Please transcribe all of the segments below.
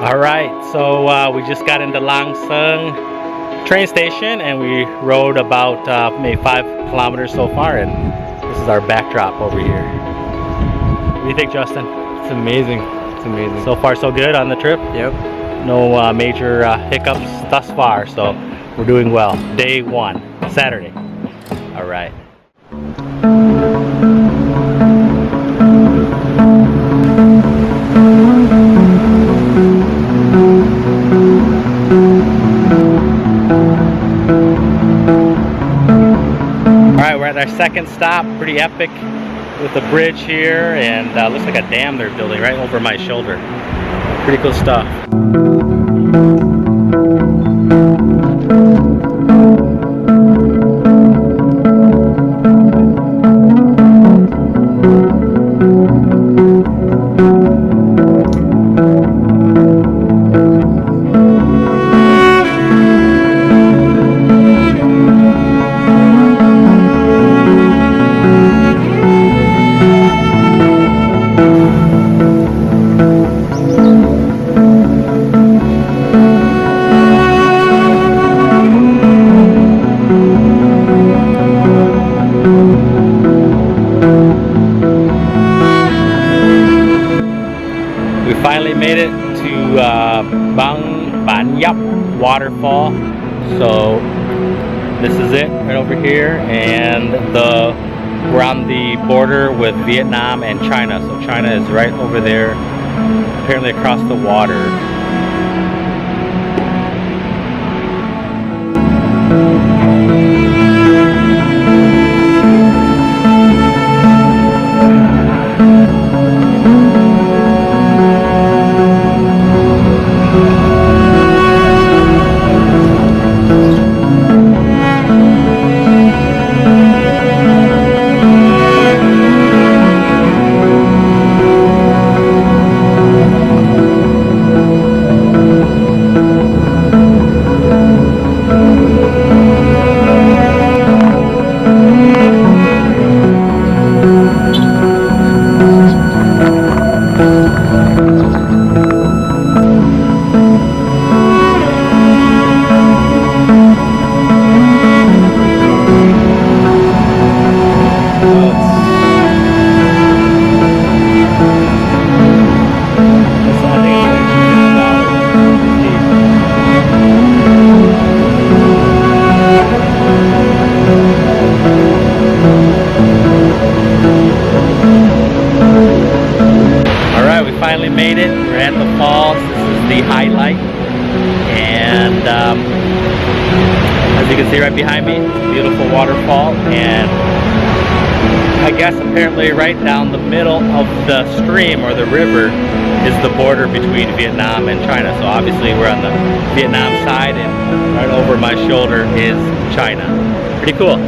All right, so we just got into Lang Sung train station and we rode about maybe 5 kilometers so far, and this is our backdrop over here. What do you think, Justin? It's amazing. It's amazing. So far so good on the trip? Yep. No major hiccups thus far, so we're doing well. Day 1, Saturday. All right. Alright, we're at our second stop, pretty epic with the bridge here, and looks like a dam they're building right over my shoulder. Pretty cool stuff. We finally made it to Ban Yap waterfall. So this is it right over here, and we're on the border with Vietnam and China. So China is right over there, apparently across the water. Finally made it. We're at the falls. This is the highlight, and as you can see right behind me, it's a beautiful waterfall, and I guess apparently right down the middle of the stream or the river is the border between Vietnam and China. So obviously we're on the Vietnam side, and right over my shoulder is China. Pretty cool.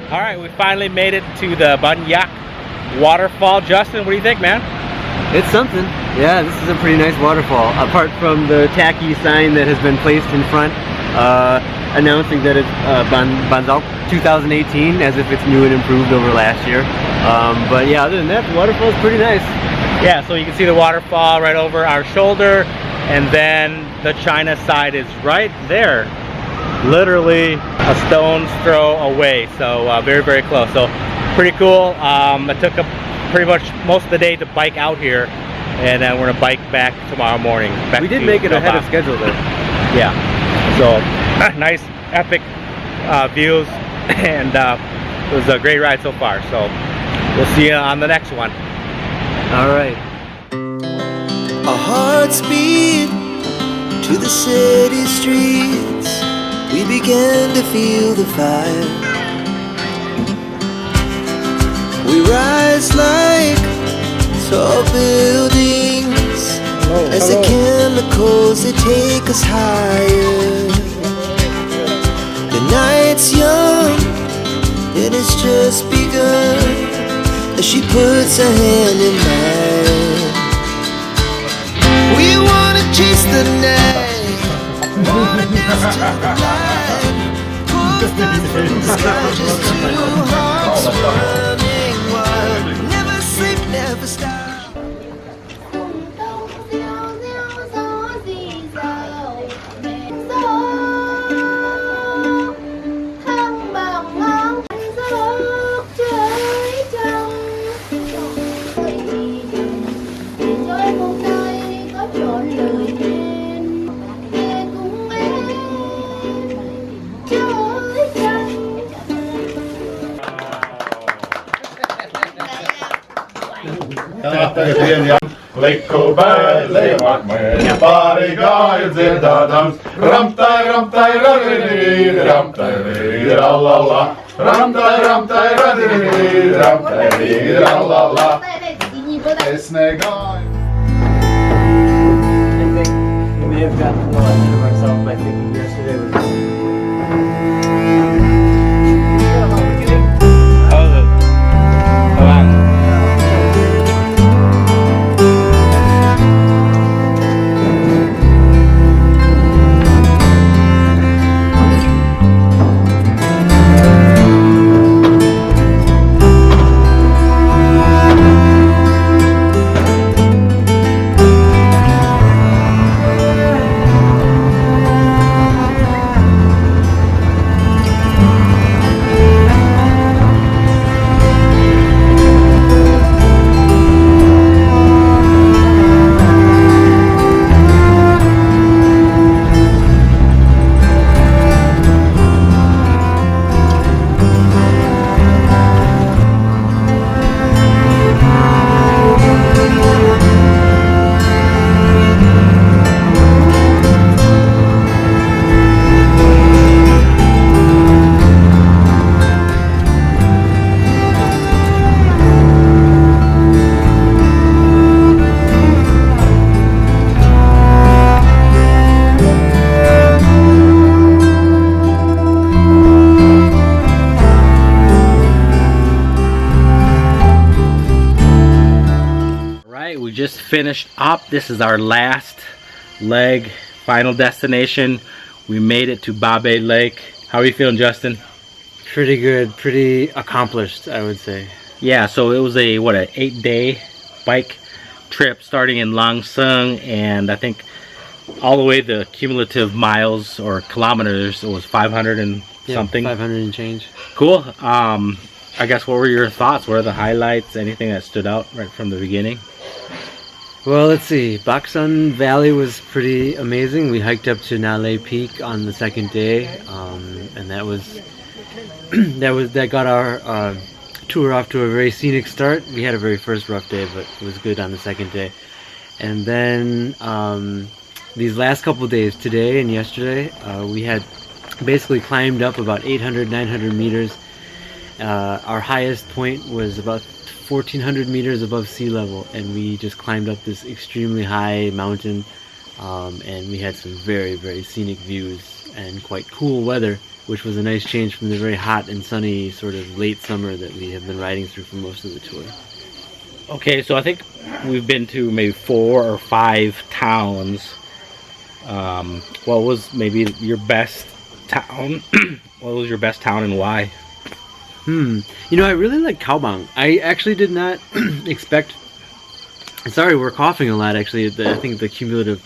Alright, we finally made it to the Ban Yak waterfall. Justin, what do you think, man? It's something. Yeah, this is a pretty nice waterfall. Apart from the tacky sign that has been placed in front, announcing that it's Ban Giao 2018, as if it's new and improved over last year. But yeah, other than that, the waterfall is pretty nice. Yeah, so you can see the waterfall right over our shoulder, and then the China side is right there, literally a stone's throw away. So very, very close. So pretty cool. It took pretty much most of the day to bike out here, and then we're gonna bike back tomorrow morning. We did make it ahead of schedule though. Yeah. So nice, epic views, and it was a great ride so far. So we'll see you on the next one. All right. Our hearts beat to the city streets. We began to feel the fire. rise like tall buildings as the chemicals they take us higher. The night's young and it's just begun as she puts her hand in mine. We wanna chase the night, wanna dance to the light. Pulls down from the sky, just two hearts running wild. Never sleep, never stop. Lekko levat med pariga zedadams ramtai ramtai radiri ramtai rallala ramtai ramtai radiri ramtai rallala esnegai. I think we may have gotten a little ahead of ourselves by thinking yesterday was We just finished up. This is our last leg, final destination. We made it to Babe Lake. How are you feeling, Justin? pretty good, pretty accomplished, I would say. Yeah, so it was a what, an 8-day bike trip starting in Lang Sung, and I think all the way the cumulative miles or kilometers, it was 500 and something. 500 and change. Cool. I guess what were your thoughts? What are the highlights? Anything that stood out right from the beginning? Well, let's see. Baksan Valley was pretty amazing. We hiked up to Nale Peak on the second day, and that got our tour off to a very scenic start. We had a very first rough day, but it was good on the second day. And then these last couple days, today and yesterday, we had basically climbed up about 800, 900 meters. Our highest point was about 1,400 meters above sea level, and we just climbed up this extremely high mountain, and we had some very, very scenic views and quite cool weather, which was a nice change from the very hot and sunny sort of late summer that we have been riding through for most of the tour. Okay, so I think we've been to maybe 4 or 5 towns. What was maybe your best town? What was your best town and why? You know, I really like Kaobang. I actually did not expect... Sorry, we're coughing a lot, actually. I think the cumulative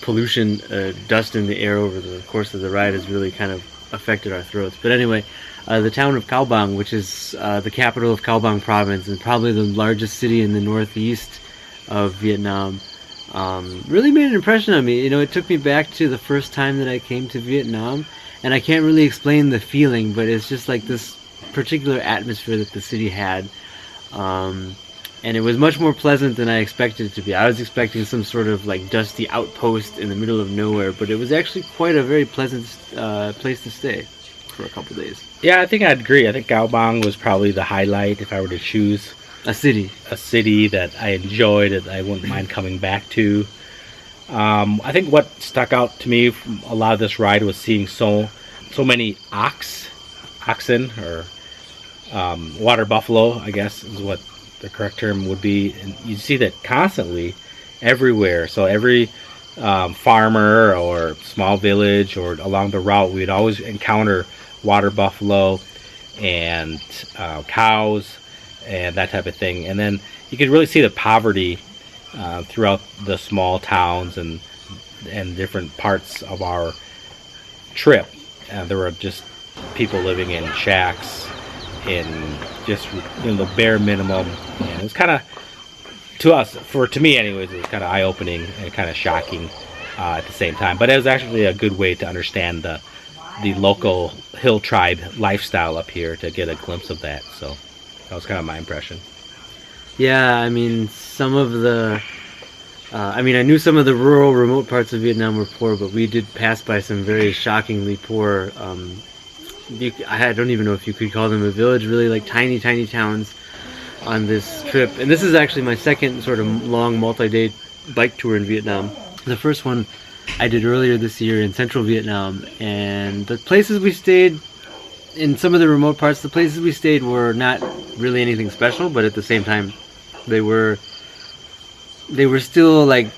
pollution, dust in the air over the course of the ride has really kind of affected our throats. But anyway, the town of Kaobang, which is the capital of Kaobang province and probably the largest city in the northeast of Vietnam, really made an impression on me. You know, it took me back to the first time that I came to Vietnam, and I can't really explain the feeling, but it's just like this particular atmosphere that the city had, and it was much more pleasant than I expected it to be. I was expecting some sort of like dusty outpost in the middle of nowhere, but it was actually quite a very pleasant place to stay. for a couple days. Yeah, I think I'd agree. I think Gaobang was probably the highlight if I were to choose A city. a city that I enjoyed, that I wouldn't mind coming back to. I think what stuck out to me from a lot of this ride was seeing so many oxen, or water buffalo, I guess is what the correct term would be. And you see that constantly everywhere. So every farmer or small village or along the route, we'd always encounter water buffalo and cows and that type of thing. And then you could really see the poverty throughout the small towns and different parts of our trip. There were just people living in shacks in just the bare minimum, and it was kind of, to me anyways, it was kind of eye-opening and kind of shocking at the same time. But it was actually a good way to understand the local hill tribe lifestyle up here, to get a glimpse of that. So that was kind of my impression. Yeah, I mean, some of the, I knew some of the rural, remote parts of Vietnam were poor, but we did pass by some very shockingly poor, I don't even know if you could call them a village, really like tiny towns on this trip. And this is actually my second sort of long multi-day bike tour in Vietnam. The first one I did earlier this year in central Vietnam, and the places we stayed, in some of the remote parts, the places we stayed were not really anything special, but at the same time they were still like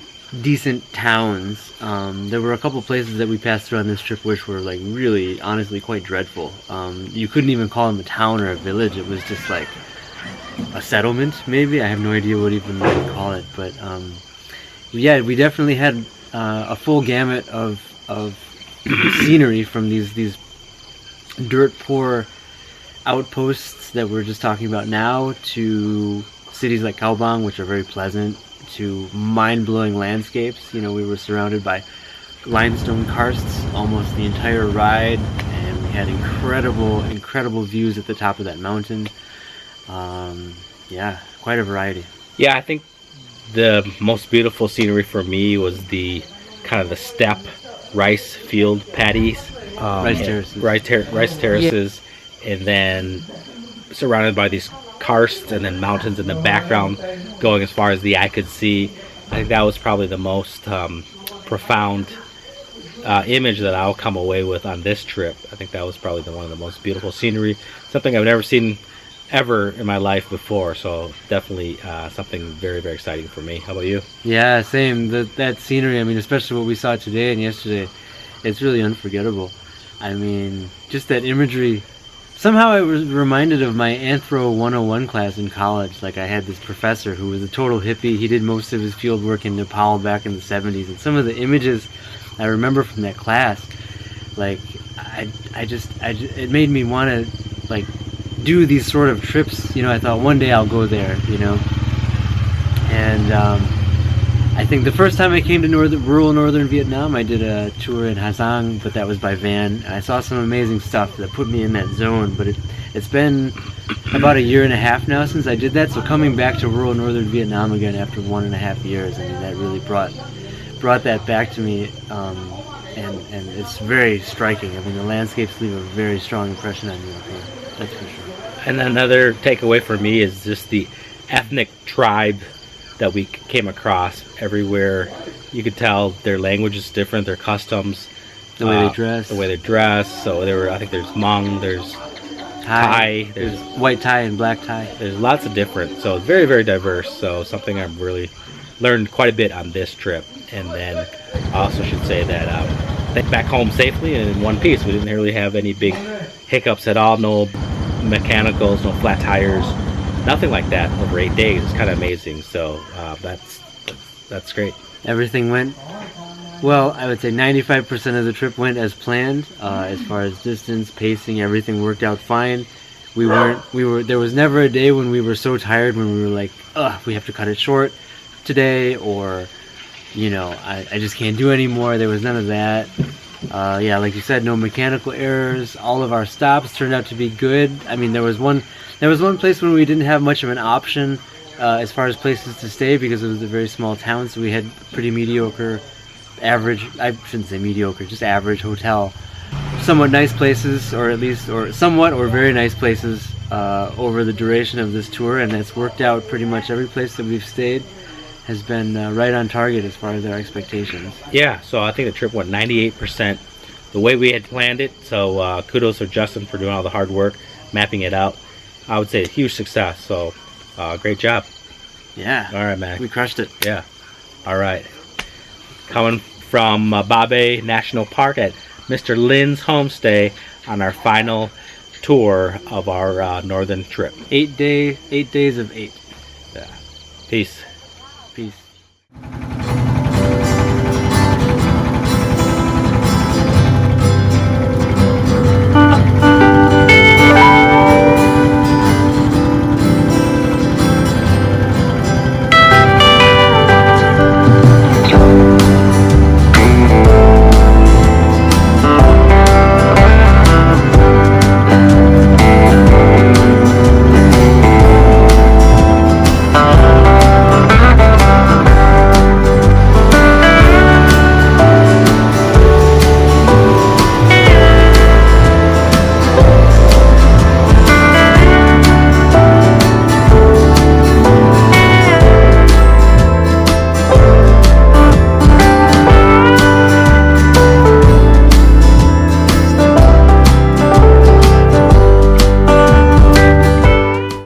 decent towns. There were a couple places that we passed through on this trip which were like really, honestly, quite dreadful. You couldn't even call them a town or a village. It was just like a settlement, maybe. I have no idea what even to call it. But yeah, we definitely had a full gamut of scenery, from these dirt poor outposts that we're just talking about now, to cities like Cao Bang, which are very pleasant, to mind-blowing landscapes. We were surrounded by limestone karsts almost the entire ride, and we had incredible views at the top of that mountain. Yeah, quite a variety. Yeah, I think the most beautiful scenery for me was the kind of the steppe rice field paddies, Rice terraces. rice terraces, and then surrounded by these karsts and then mountains in the background going as far as the eye could see. I think that was probably the most profound image that I'll come away with on this trip. I think that was probably one of the most beautiful scenery, something I've never seen ever in my life before. So definitely something very, very exciting for me. How about you? Yeah, same. That scenery, especially what we saw today and yesterday, it's really unforgettable. Just that imagery. Somehow I was reminded of my Anthro 101 class in college. Like, I had this professor who was a total hippie. He did most of his field work in Nepal back in the 70s. And some of the images I remember from that class, like, it made me want to, like, do these sort of trips. I thought one day I'll go there, And I think the first time I came to rural northern Vietnam, I did a tour in Ha Giang, but that was by van. I saw some amazing stuff that put me in that zone, but it's been about a year and a half now since I did that, so coming back to rural northern Vietnam again after 1.5 years, that really brought that back to me, and it's very striking. The landscapes leave a very strong impression on you up here, that's for sure. And another takeaway for me is just the ethnic tribe that we came across everywhere. You could tell their language is different, their customs, the way they dress. So I think there's Hmong, there's Thai, there's white Thai and black Thai. There's lots of different. So it's very, very diverse. So something I've really learned quite a bit on this trip. And then I also should say that back home safely and in one piece. We didn't really have any big hiccups at all. No mechanicals, no flat tires. Nothing like that over 8 days. It's kind of amazing. So that's great. Everything went well. I would say 95% of the trip went as planned. As far as distance, pacing, everything worked out fine. There was never a day when we were so tired when we were like, we have to cut it short today, or I just can't do anymore. There was none of that. Yeah, like you said, no mechanical errors. All of our stops turned out to be good. There was one place when we didn't have much of an option as far as places to stay, because it was a very small town, so we had pretty mediocre, average, I shouldn't say mediocre, just average hotel somewhat nice places, or at least, or somewhat, or very nice places over the duration of this tour, and it's worked out. Pretty much every place that we've stayed has been right on target as far as our expectations. Yeah, so I think the trip went 98% the way we had planned it. So kudos to Justin for doing all the hard work, mapping it out. I would say a huge success. So great job. Yeah. All right, man. We crushed it. Yeah. All right. Coming from Babe National Park at Mr. Lynn's homestay on our final tour of our northern trip. 8 days of 8. Yeah. Peace.